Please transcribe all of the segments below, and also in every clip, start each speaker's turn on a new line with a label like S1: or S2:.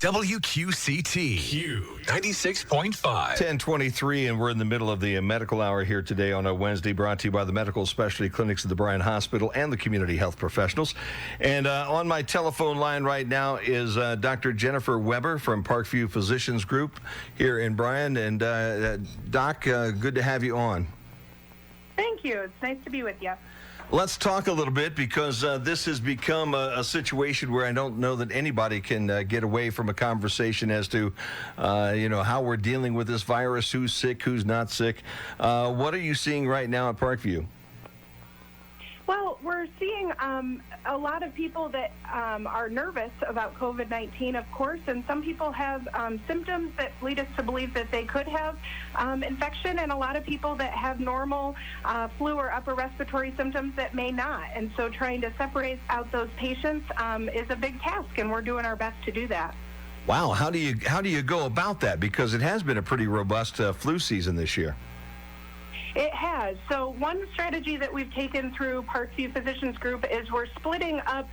S1: WQCT Q96.5.
S2: 10:23, and we're in the middle of the medical hour here today on a Wednesday, brought to you by the medical specialty clinics at the Bryan Hospital and the community health professionals. And on my telephone line right now is Dr. Jennifer Weber from Parkview Physicians Group here in Bryan. And Doc, good to have you on.
S3: Thank you. It's nice to be with you.
S2: Let's talk a little bit, because this has become a situation where I don't know that anybody can get away from a conversation as to, how we're dealing with this virus, who's sick, who's not sick. What are you seeing right now at Parkview?
S3: Well, we're seeing a lot of people that are nervous about COVID-19, of course, and some people have symptoms that lead us to believe that they could have infection, and a lot of people that have normal flu or upper respiratory symptoms that may not. And so trying to separate out those patients is a big task, and we're doing our best to do that.
S2: Wow, how do you go about that? Because it has been a pretty robust flu season this year.
S3: It has. So one strategy that we've taken through Parkview Physicians Group is we're splitting up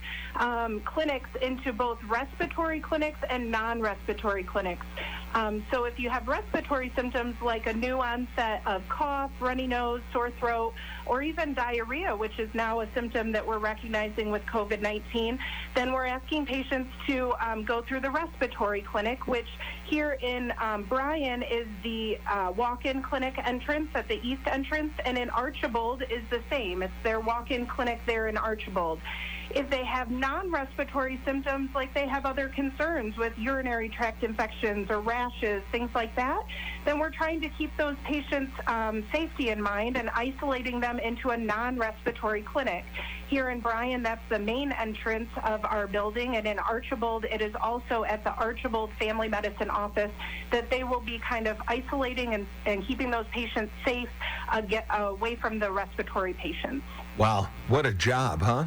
S3: clinics into both respiratory clinics and non-respiratory clinics. So if you have respiratory symptoms like a new onset of cough, runny nose, sore throat, or even diarrhea, which is now a symptom that we're recognizing with COVID-19, then we're asking patients to go through the respiratory clinic, which here in Bryan is the walk-in clinic entrance at the east entrance, and in Archibald is the same. It's their walk-in clinic there in Archibald. If they have non-respiratory symptoms, like they have other concerns with urinary tract infections or rashes, things like that, then we're trying to keep those patients' safety in mind and isolating them into a non-respiratory clinic. Here in Bryan, that's the main entrance of our building, and in Archibald, it is also at the Archibald Family Medicine Office that they will be kind of isolating and keeping those patients safe, away from the respiratory patients.
S2: Wow, what a job, huh?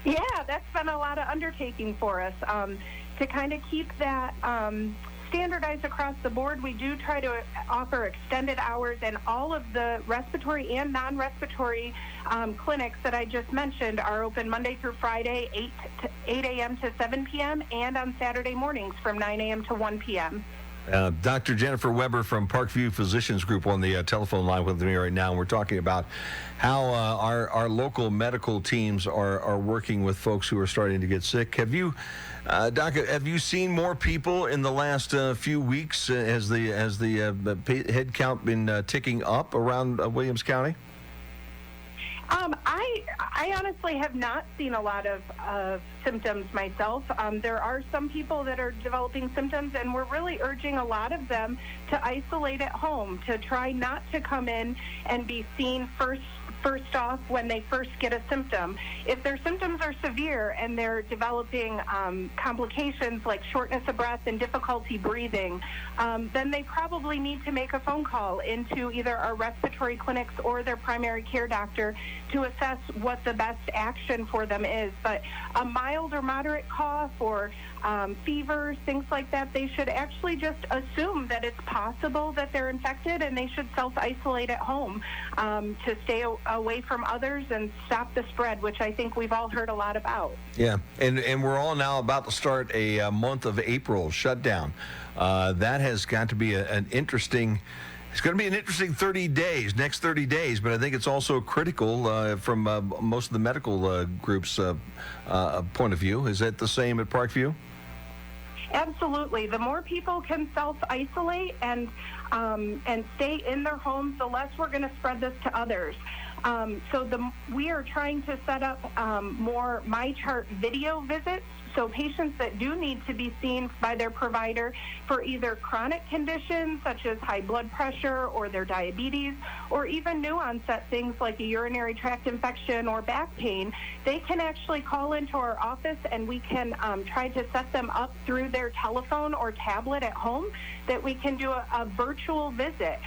S3: Yeah, that's been a lot of undertaking for us to kind of keep that standardized across the board. We do try to offer extended hours, and all of the respiratory and non-respiratory clinics that I just mentioned are open Monday through Friday, 8 a.m. to 7 p.m., and on Saturday mornings from 9 a.m. to 1 p.m.
S2: Dr. Jennifer Weber from Parkview Physicians Group on the telephone line with me right now, and we're talking about how our local medical teams are working with folks who are starting to get sick. Have you, Doc, have you seen more people in the last few weeks? Has the head count been ticking up around Williams County?
S3: I honestly have not seen a lot of symptoms myself. There are some people that are developing symptoms, and we're really urging a lot of them to isolate at home, to try not to come in and be seen first off when they first get a symptom. If their symptoms are severe and they're developing complications like shortness of breath and difficulty breathing, then they probably need to make a phone call into either our respiratory clinics or their primary care doctor to assess what the best action for them is. But a mild or moderate cough or fever, things like that, they should actually just assume that it's possible that they're infected, and they should self-isolate at home to stay away from others and stop the spread, which I think we've all heard a lot about.
S2: Yeah, and we're all now about to start a month of April shutdown. That has got to be an interesting... It's going to be an interesting 30 days, next 30 days, but I think it's also critical from most of the medical groups' point of view. Is that the same at Parkview?
S3: Absolutely. The more people can self-isolate and stay in their homes, the less we're going to spread this to others. We are trying to set up more MyChart video visits. So patients that do need to be seen by their provider for either chronic conditions such as high blood pressure or their diabetes, or even new onset things like a urinary tract infection or back pain, they can actually call into our office, and we can try to set them up through their telephone or tablet at home, that we can do a virtual visit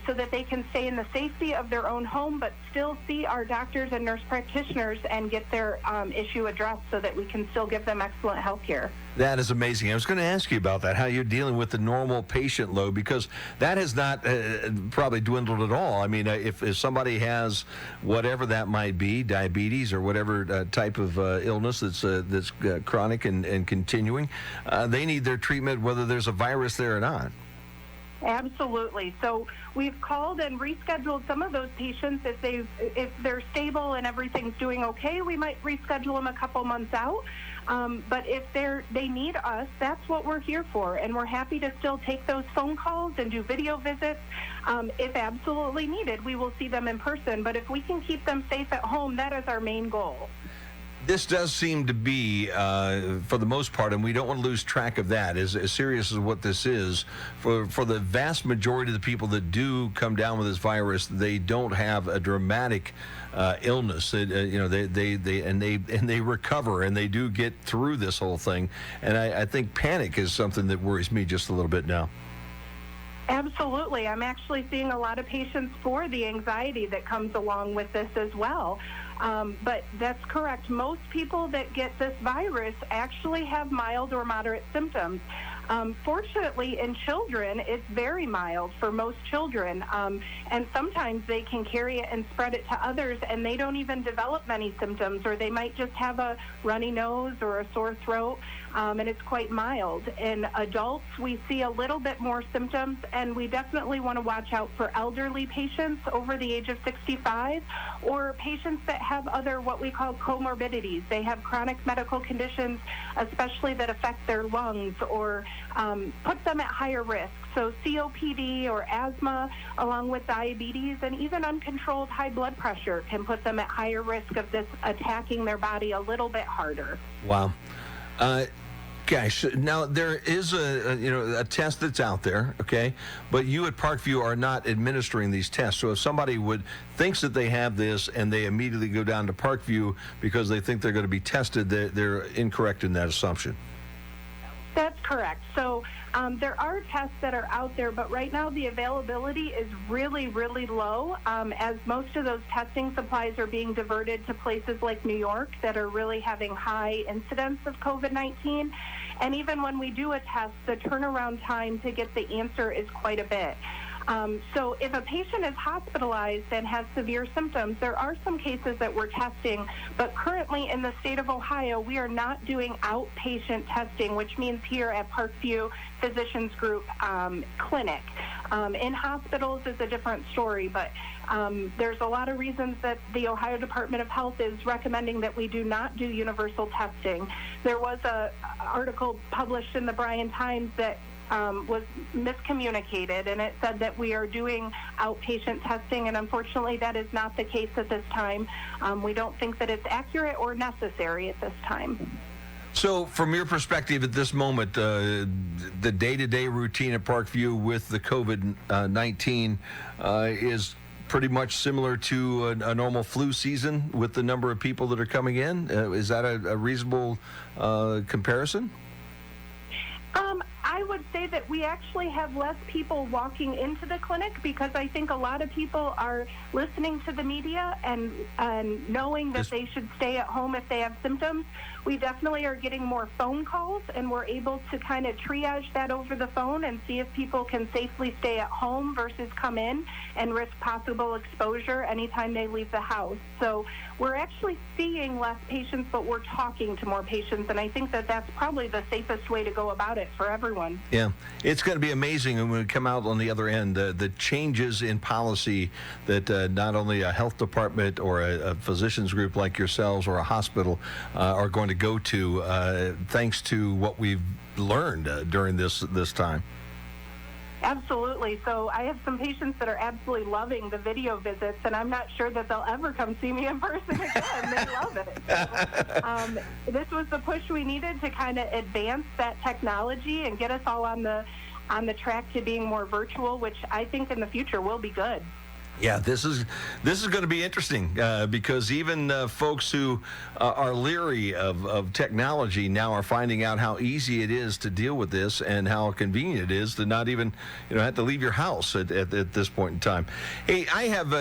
S3: so that they can stay in the safety of their own home but still see our doctors and nurse practitioners and get their issue addressed so that we can still give them excellent health care.
S2: That is amazing. I was going to ask you about that, how you're dealing with the normal patient load, because that has not probably dwindled at all. I mean, if somebody has whatever that might be, diabetes or whatever type of illness that's chronic and continuing, they need their treatment whether there's a virus there or not.
S3: Absolutely. So we've called and rescheduled some of those patients. If they're stable and everything's doing okay, we might reschedule them a couple months out. But if they need us, that's what we're here for, and we're happy to still take those phone calls and do video visits. If absolutely needed, we will see them in person. But if we can keep them safe at home, that is our main goal.
S2: This does seem to be, for the most part, and we don't want to lose track of that, as serious as what this is, for the vast majority of the people that do come down with this virus, they don't have a dramatic illness. They recover, and they do get through this whole thing. And I think panic is something that worries me just a little bit now.
S3: Absolutely. I'm actually seeing a lot of patients for the anxiety that comes along with this as well. But that's correct. Most people that get this virus actually have mild or moderate symptoms. Fortunately, in children, it's very mild for most children, and sometimes they can carry it and spread it to others, and they don't even develop many symptoms, or they might just have a runny nose or a sore throat, and it's quite mild. In adults, we see a little bit more symptoms, and we definitely want to watch out for elderly patients over the age of 65, or patients that have other what we call comorbidities. They have chronic medical conditions, especially that affect their lungs or put them at higher risk. So COPD or asthma, along with diabetes, and even uncontrolled high blood pressure can put them at higher risk of this attacking their body a little bit harder.
S2: Wow. Gosh, now there is a test that's out there, okay? But you at Parkview are not administering these tests. So if somebody thinks that they have this and they immediately go down to Parkview because they think they're going to be tested, they're incorrect in that assumption.
S3: That's correct. So there are tests that are out there, but right now the availability is really, really low, as most of those testing supplies are being diverted to places like New York that are really having high incidence of COVID-19. And even when we do a test, the turnaround time to get the answer is quite a bit. So if a patient is hospitalized and has severe symptoms, there are some cases that we're testing, but currently in the state of Ohio, we are not doing outpatient testing, which means here at Parkview Physicians Group Clinic. In hospitals is a different story, but there's a lot of reasons that the Ohio Department of Health is recommending that we do not do universal testing. There was an article published in the Bryan Times that was miscommunicated, and it said that we are doing outpatient testing, and unfortunately that is not the case at this time. We don't think that it's accurate or necessary at this time.
S2: So from your perspective at this moment, the day-to-day routine at Parkview with the COVID-19 is pretty much similar to a normal flu season with the number of people that are coming in? Is that a reasonable comparison?
S3: I would say that we actually have less people walking into the clinic because I think a lot of people are listening to the media and knowing that they should stay at home if they have symptoms. We definitely are getting more phone calls, and we're able to kind of triage that over the phone and see if people can safely stay at home versus come in and risk possible exposure anytime they leave the house. So we're actually seeing less patients, but we're talking to more patients, and I think that that's probably the safest way to go about it for everyone.
S2: Yeah, it's going to be amazing when we come out on the other end, the changes in policy that not only a health department or a physicians group like yourselves or a hospital are going to go to thanks to what we've learned during this time.
S3: Absolutely. So I have some patients that are absolutely loving the video visits, and I'm not sure that they'll ever come see me in person again. They love it. So, this was the push we needed to kind of advance that technology and get us all on the track to being more virtual, which I think in the future will be good.
S2: Yeah, this is going to be interesting because even folks who are leery of technology now are finding out how easy it is to deal with this and how convenient it is to not even have to leave your house at this point in time. Hey, I have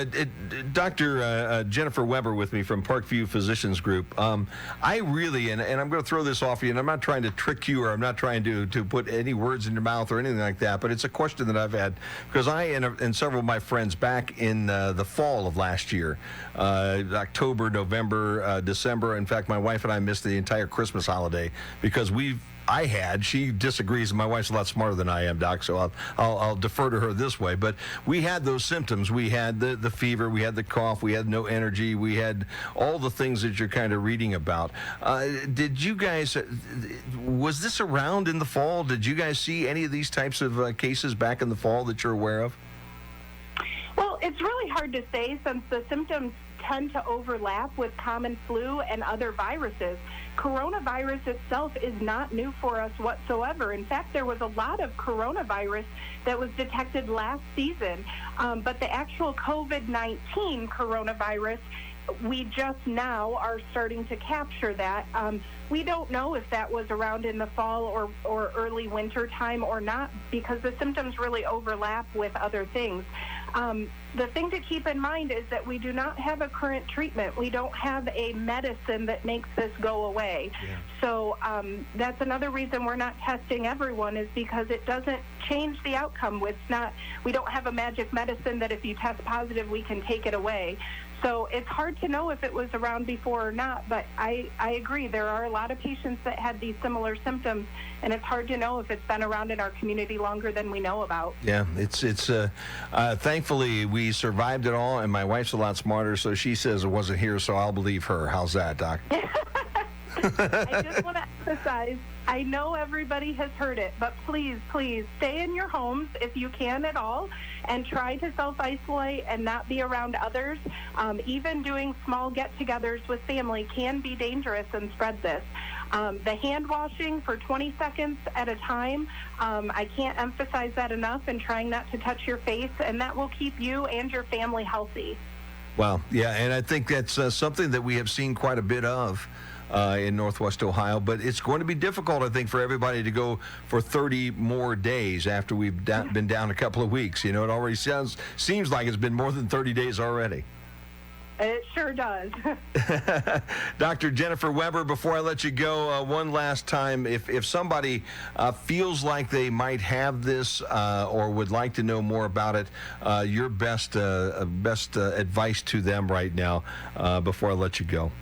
S2: Dr. Jennifer Weber with me from Parkview Physicians Group. I really, and I'm going to throw this off you, and I'm not trying to trick you or I'm not trying to put any words in your mouth or anything like that, but it's a question that I've had because I and several of my friends back in the fall of last year, October, November, December. In fact, my wife and I missed the entire Christmas holiday because she disagrees, and my wife's a lot smarter than I am, Doc, so I'll defer to her this way. But we had those symptoms. We had the fever, we had the cough, we had no energy, we had all the things that you're kind of reading about. Did you guys, was this around in the fall? Did you guys see any of these types of cases back in the fall that you're aware of?
S3: Well, it's really hard to say since the symptoms tend to overlap with common flu and other viruses. Coronavirus itself is not new for us whatsoever. In fact, there was a lot of coronavirus that was detected last season, but the actual COVID-19 coronavirus, we just now are starting to capture that. We don't know if that was around in the fall or early winter time or not because the symptoms really overlap with other things. The thing to keep in mind is that we do not have a current treatment. We don't have a medicine that makes this go away. Yeah. So that's another reason we're not testing everyone is because it doesn't change the outcome. We don't have a magic medicine that if you test positive, we can take it away. So it's hard to know if it was around before or not, but I agree. There are a lot of patients that had these similar symptoms, and it's hard to know if it's been around in our community longer than we know about.
S2: Yeah, it's thankfully we survived it all, and my wife's a lot smarter, so she says it wasn't here, so I'll believe her. How's that, Doc?
S3: I just want to emphasize, I know everybody has heard it, but please stay in your homes if you can at all and try to self-isolate and not be around others. Even doing small get-togethers with family can be dangerous and spread this. The hand washing for 20 seconds at a time, I can't emphasize that enough, and trying not to touch your face, and that will keep you and your family healthy.
S2: Wow, yeah, and I think that's something that we have seen quite a bit of in Northwest Ohio, but it's going to be difficult, I think, for everybody to go for 30 more days after we've been down a couple of weeks. It already seems like it's been more than 30 days already.
S3: It sure does.
S2: Dr. Jennifer Weber, before I let you go, one last time, if somebody feels like they might have this or would like to know more about it, your best advice to them right now before I let you go.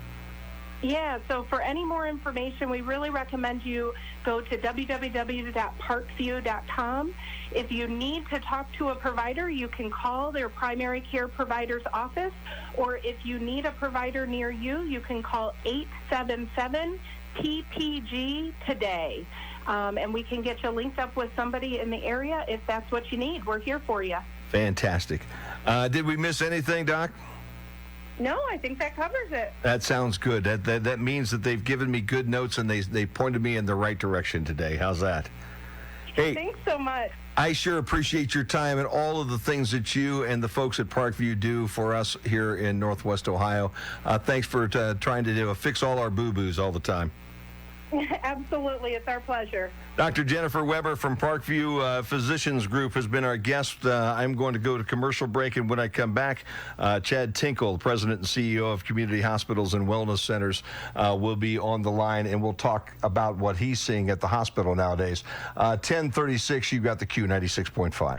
S3: Yeah, so for any more information, we really recommend you go to www.parkview.com. If you need to talk to a provider, you can call their primary care provider's office, or if you need a provider near you, you can call 877-PPG-TODAY. And we can get you linked up with somebody in the area if that's what you need. We're here for you.
S2: Fantastic. Did we miss anything, Doc?
S3: No, I think that covers it.
S2: That sounds good. That means that they've given me good notes and they pointed me in the right direction today. How's that? Hey,
S3: thanks so much.
S2: I sure appreciate your time and all of the things that you and the folks at Parkview do for us here in Northwest Ohio. Thanks for trying to fix all our boo-boos all the time.
S3: Absolutely. It's our pleasure.
S2: Dr. Jennifer Weber from Parkview Physicians Group has been our guest. I'm going to go to commercial break, and when I come back, Chad Tinkle, President and CEO of Community Hospitals and Wellness Centers, will be on the line, and we'll talk about what he's seeing at the hospital nowadays. 10:36, you've got the Q 96.5.